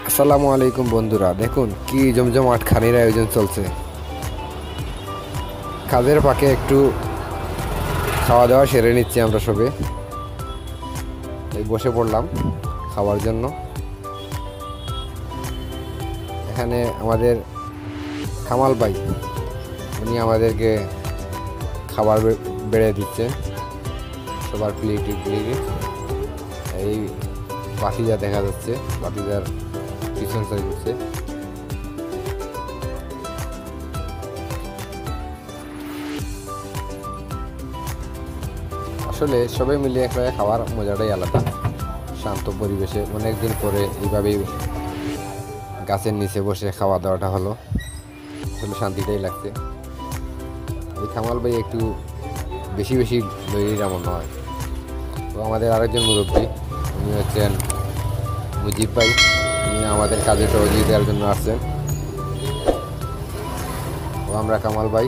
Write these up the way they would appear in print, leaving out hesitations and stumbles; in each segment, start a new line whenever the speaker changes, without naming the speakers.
আসসালামু আলাইকুম বন্ধুরা, দেখুন কি জমজমাট খানির আয়োজন চলছে। কাজের ফাঁকে একটু খাওয়া দাওয়া সেরে নিচ্ছি আমরা সবে। এই বসে পড়লাম খাওয়ার জন্য। এখানে আমাদের কামাল ভাই, উনি আমাদেরকে খাবার বেড়ে দিচ্ছে সবার প্লেটে প্লেটে। এই বাতিজা দেখা যাচ্ছে, বাতিজার পিছন সাইড করছে। আসলে সবাই মিলে একসাথে খাওয়ার মজাটাই আলাদা। শান্ত পরিবেশে অনেকদিন পরে এইভাবেই গাছের নিচে বসে খাওয়া দাওয়াটা হলো, আসলে শান্তিটাই লাগছে। এই কামাল ভাই একটু বেশি বেশি দইটা মনে হয়। তো আমাদের আরেকজন মুরব্বী, উনি হচ্ছেন মুজিব ভাই। উনি আমাদের কাজে সহযোগিতা দেওয়ার জন্য আসছেন। ও আমরা কামাল ভাই।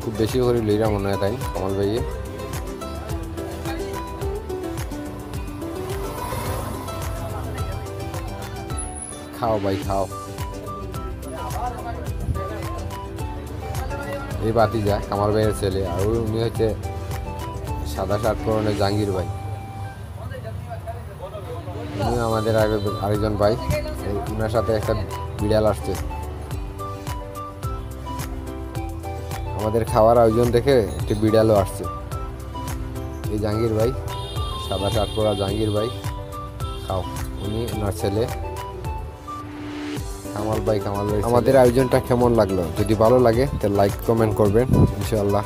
খুব বেশি করে লইরা মনে হয় তাই কামাল ভাইয়ে। খাও ভাই খাও। এই বাতিজা কামাল ভাইয়ের ছেলে, আর উনি হচ্ছে সাদা শার্ট পরনে জাহাঙ্গীর ভাই। উনি আমাদের আরেকজন ভাই, উনার সাথে একটা বিড়াল আসছে। আমাদের খাওয়ার আয়োজন দেখে একটি বিড়ালও আসছে। এই জাহাঙ্গীর ভাই, সাদা শার্ট পরা জাহাঙ্গীর ভাই। খাও। উনি ওনার ছেলে কামাল ভাই। আমাদের আয়োজনটা কেমন লাগলো? যদি ভালো লাগে তাহলে লাইক কমেন্ট করবেন ইনশাআল্লাহ।